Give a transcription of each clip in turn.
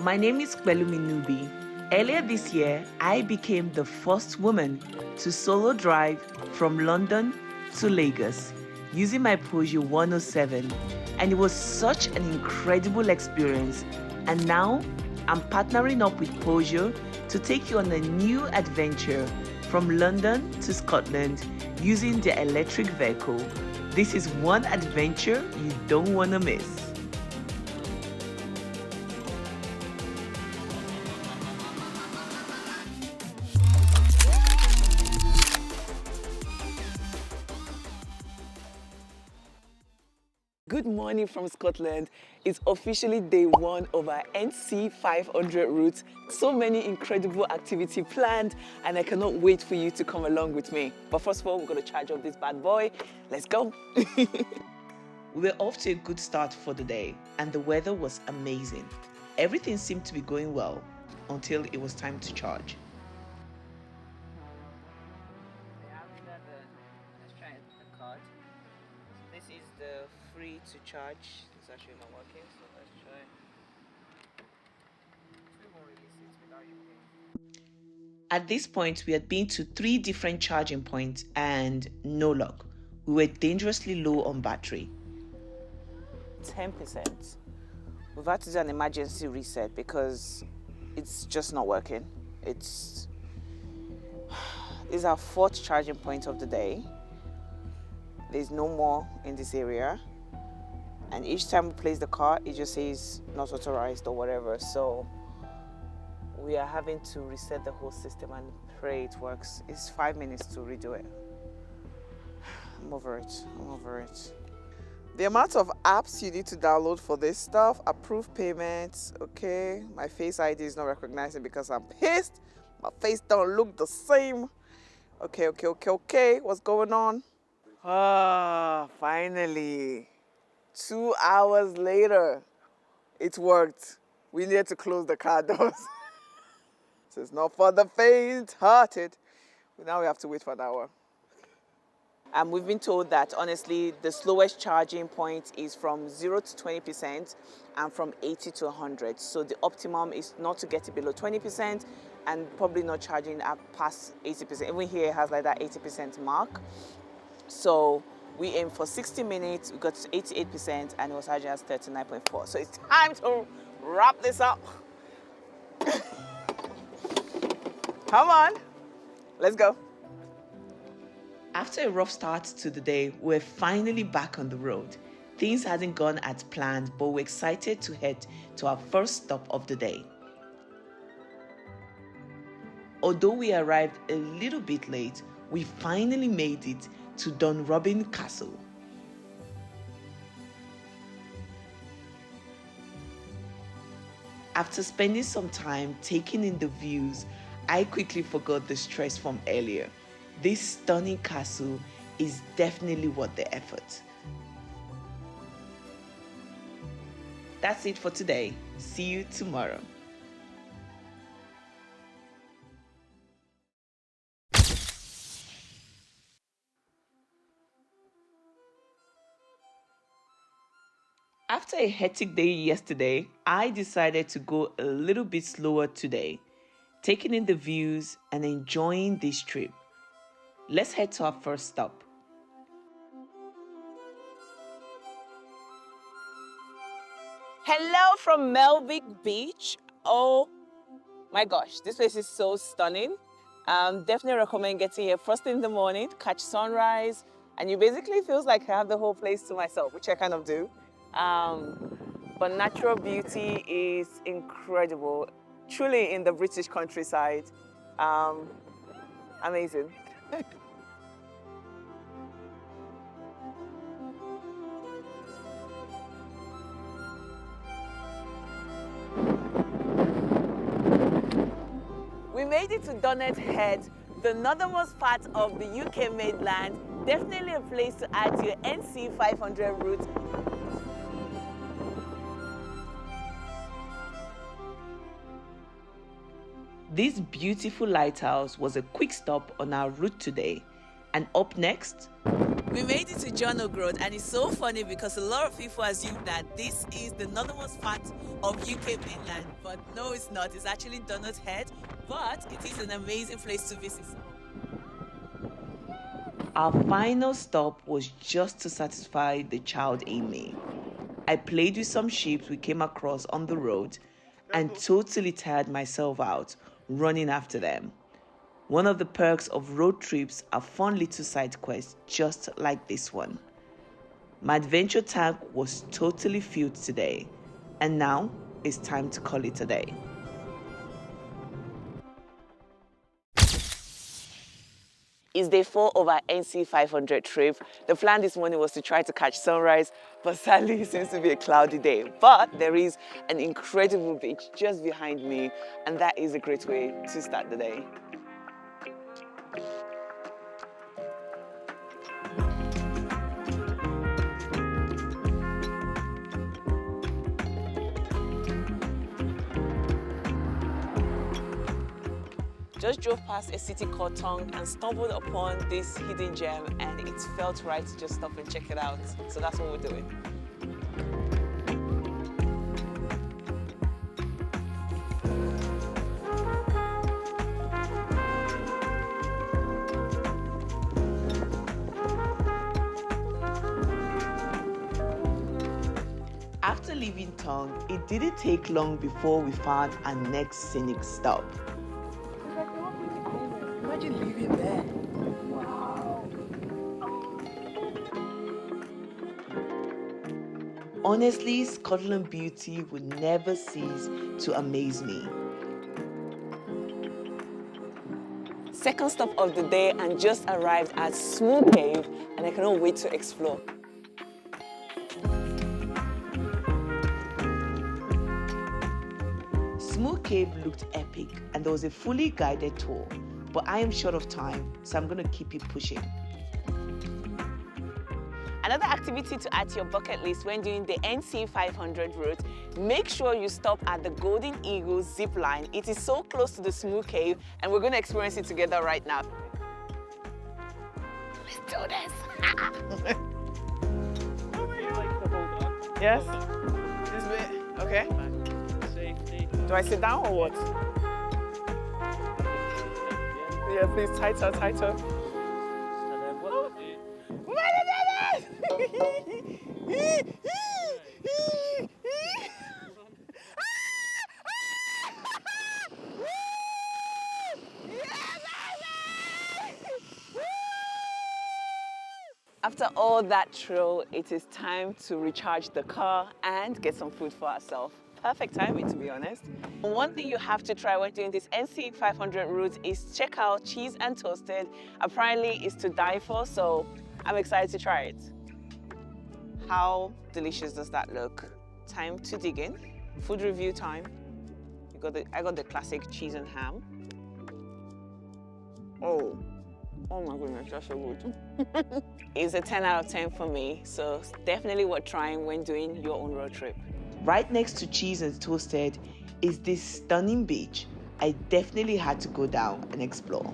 My name is Pelumi. Earlier this year, I became the first woman to solo drive from London to Lagos using my Peugeot 107, and it was such an incredible experience. And now I'm partnering up with Peugeot to take you on a new adventure from London to Scotland using the electric vehicle. This is one adventure you don't want to miss. Good morning from Scotland. It's officially day one of our NC 500 route. So many incredible activity planned, and I cannot wait for you to come along with me. But first of all, we're going to charge up this bad boy. Let's go. We were off to a good start for the day, and the weather was amazing. Everything seemed to be going well until it was time to charge. Let's try the card. This is the free to charge. It's actually not working, so let's try. We won't release it without you paying. At this point, we had been to 3 different charging points and no luck. We were dangerously low on battery. 10%. We've had to do an emergency reset because it's just not working. This is our 4th charging point of the day. There's no more in this area. And each time we place the car, it just says not authorized or whatever. So we are having to reset the whole system and pray it works. It's 5 minutes to redo it. I'm over it. The amount of apps you need to download for this stuff, approve payments, okay. My Face ID is not recognizing because I'm pissed. My face don't look the same. Okay. What's going on? Finally. 2 hours later, it worked. We needed to close the car doors. So it's not for the faint-hearted. Now we have to wait for an hour. And we've been told that, honestly, the slowest charging point is from 0 to 20% and from 80 to 100. So the optimum is not to get it below 20% and probably not charging at past 80%. Even here it has like that 80% mark. So we aim for 60 minutes, we got to 88%, and it was charging us 39.4. So it's time to wrap this up. Come on, let's go. After a rough start to the day, we're finally back on the road. Things hadn't gone as planned, but we're excited to head to our first stop of the day. Although we arrived a little bit late, we finally made it to Dunrobin Castle. After spending some time taking in the views, I quickly forgot the stress from earlier. This stunning castle is definitely worth the effort. That's it for today. See you tomorrow. After a hectic day yesterday, I decided to go a little bit slower today, taking in the views and enjoying this trip. Let's head to our first stop. Hello from Melvick Beach. Oh my gosh, this place is so stunning. Definitely recommend getting here first thing in the morning, catch sunrise, and you basically feels like I have the whole place to myself, which I kind of do. But natural beauty is incredible, truly in the British countryside. Amazing. We made it to Dunnet Head, the northernmost part of the UK mainland. Definitely a place to add to your NC 500 route. This beautiful lighthouse was a quick stop on our route today. And up next, We made it to John O'Groat, and it's so funny because a lot of people assume that this is the northernmost part of UK mainland, but no, it's not. It's actually Donut Head, but it is an amazing place to visit. Our final stop was just to satisfy the child in me. I played with some sheep we came across on the road and totally tired myself out running after them. One of the perks of road trips are fun little side quests just like this one. My adventure tank was totally filled today, and now it's time to call it a day. It's day 4 of our NC 500 trip. The plan this morning was to try to catch sunrise, but sadly it seems to be a cloudy day. But there is an incredible beach just behind me, and that is a great way to start the day. Just drove past a city called Tongue and stumbled upon this hidden gem, and it felt right to just stop and check it out. So that's what we're doing. After leaving Tongue, it didn't take long before we found our next scenic stop. Imagine living there. Wow. Honestly, Scotland beauty will never cease to amaze me. Second stop of the day, and just arrived at Smooth Cave, and I cannot wait to explore. Smooth Cave looked epic, and there was a fully guided tour. But I am short of time, so I'm going to keep it pushing. Another activity to add to your bucket list when doing the NC 500 route, make sure you stop at the Golden Eagle zip line. It is so close to the Smooth Cave, and we're going to experience it together right now. Let's do this! Yes? This bit? Okay. Safety. Do I sit down or what? Yeah, please, tighter, tighter. After all that trail, it is time to recharge the car and get some food for ourselves. Perfect timing, to be honest. One thing you have to try when doing this NC 500 route is check out Cheese and Toasted. Apparently, it's to die for, so I'm excited to try it. How delicious does that look? Time to dig in. Food review time. I got the classic cheese and ham. Oh my goodness, that's so good. It's a 10 out of 10 for me, so definitely worth trying when doing your own road trip. Right next to Cheese and Toasted is this stunning beach. I definitely had to go down and explore.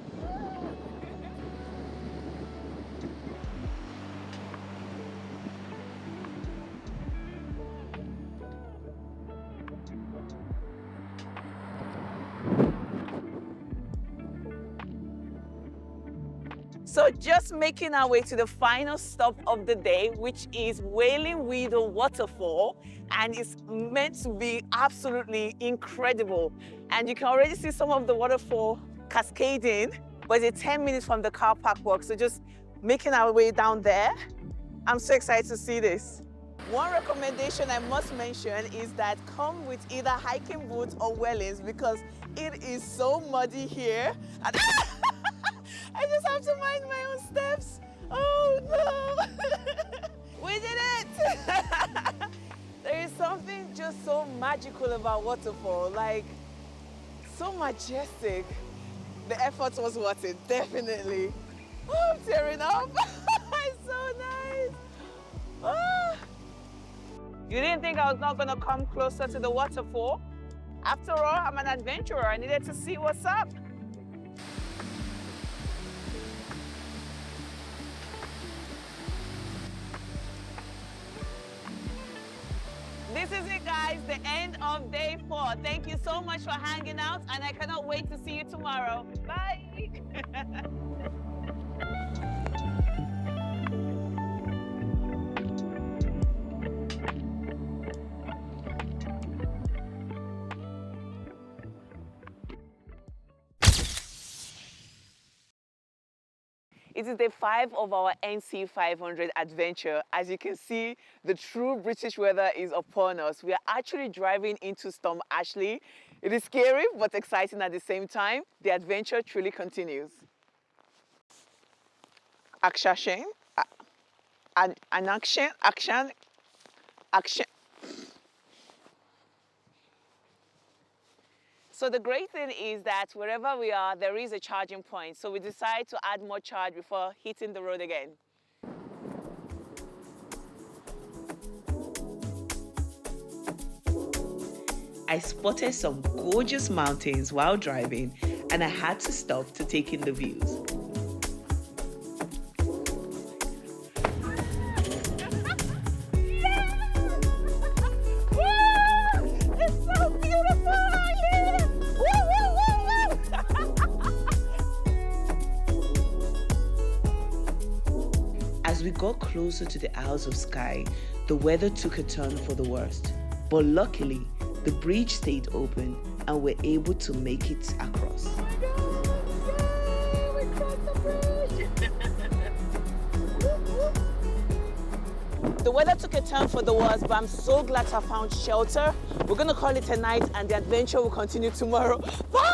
So just making our way to the final stop of the day, which is Wailing Widow Waterfall, and it's meant to be absolutely incredible. And you can already see some of the waterfall cascading, but it's 10 minutes from the car park walk. So just making our way down there. I'm so excited to see this. One recommendation I must mention is that come with either hiking boots or wellies because it is so muddy here. And I just have to mind my own steps. Oh no! We did it! There is something just so magical about waterfall, like so majestic. The effort was worth it, definitely. Oh, I'm tearing up. It's so nice. Oh. You didn't think I was not gonna come closer to the waterfall? After all, I'm an adventurer. I needed to see what's up. this is it, guys, the end of day 4. Thank you so much for hanging out, and I cannot wait to see you tomorrow. Bye. It is day 5 of our NC 500 adventure. As you can see, the true British weather is upon us. We are actually driving into Storm Ashley. It is scary but exciting at the same time. The adventure truly continues. Action. Action. So the great thing is that wherever we are, there is a charging point. So we decide to add more charge before hitting the road again. I spotted some gorgeous mountains while driving, and I had to stop to take in the views. As we got closer to the Isles of Skye, the weather took a turn for the worst. But luckily, the bridge stayed open and we're able to make it across. Oh my God! Yay! We crossed the bridge! The weather took a turn for the worse, but I'm so glad to have found shelter. We're gonna call it a night and the adventure will continue tomorrow. Bye!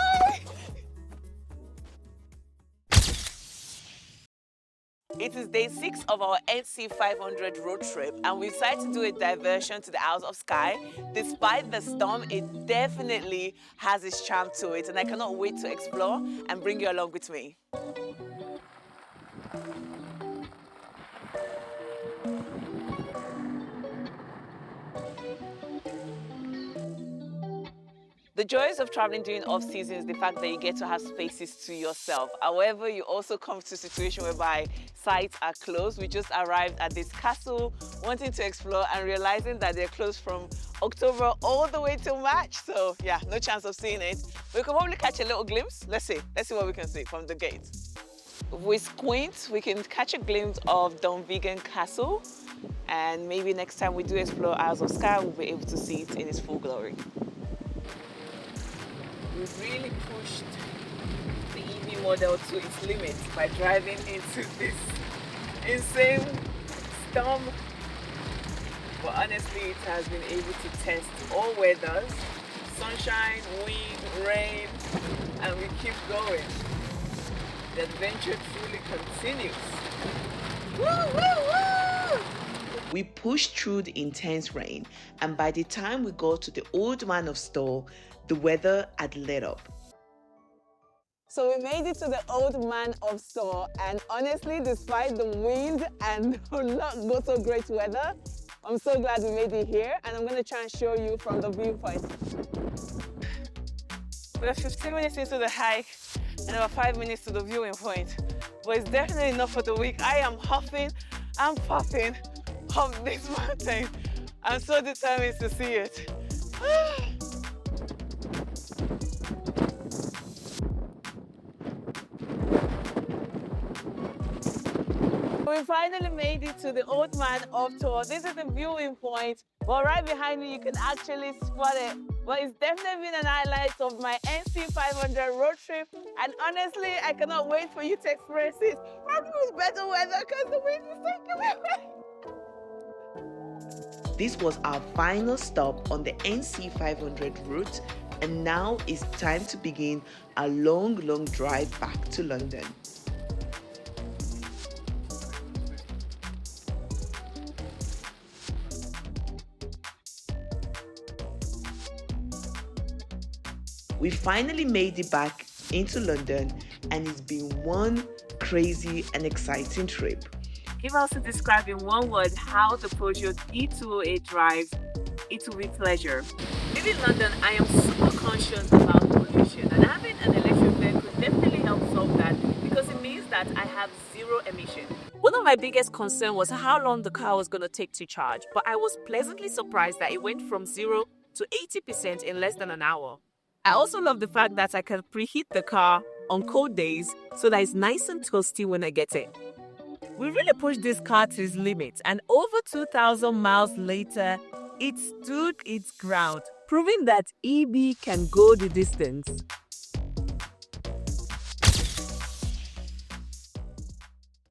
It is day 6 of our NC 500 road trip, and we decided to do a diversion to the Isles of Skye. Despite the storm, it definitely has its charm to it, and I cannot wait to explore and bring you along with me. The joys of traveling during off-season is the fact that you get to have spaces to yourself. However, you also come to a situation whereby sites are closed. We just arrived at this castle, wanting to explore and realizing that they're closed from October all the way till March. So yeah, no chance of seeing it. We can probably catch a little glimpse. Let's see what we can see from the gate. If we squint, we can catch a glimpse of Dunvegan Castle. And maybe next time we do explore Isles of Skye, we'll be able to see it in its full glory. We've really pushed the EV model to its limits by driving into this insane storm. But honestly, it has been able to test all weathers, sunshine, wind, rain, and we keep going. The adventure truly continues. Woo, woo, woo! We pushed through the intense rain, and by the time we got to the Old Man of Store, the weather had let up. So we made it to the Old Man of Store, and honestly, despite the wind and not so great weather, I'm so glad we made it here, and I'm going to try and show you from the viewpoint. We're 15 minutes into the hike and about 5 minutes to the viewing point, but it's definitely not for the weak. I am huffing and puffing up this mountain. I'm so determined to see it. We finally made it to the Old Man of Store. This is the viewing point, but right behind me you can actually spot it. But it's definitely been an highlight of my NC 500 road trip, and honestly, I cannot wait for you to experience it. Probably with better weather because the wind is taking me away. This was our final stop on the NC 500 route, and now it's time to begin a long drive back to London. We finally made it back into London, and it's been one crazy and exciting trip. If I was to describe in one word how the Peugeot E-208 drives, it will be pleasure. Living in London, I am super conscious about pollution, and having an electric vehicle definitely helps solve that because it means that I have zero emission. One of know my biggest concern was how long the car was going to take to charge, but I was pleasantly surprised that it went from 0 to 80% in less than an hour. I also love the fact that I can preheat the car on cold days so that it's nice and toasty when I get it. We really pushed this car to its limit, and over 2,000 miles later, it stood its ground, proving that EV can go the distance.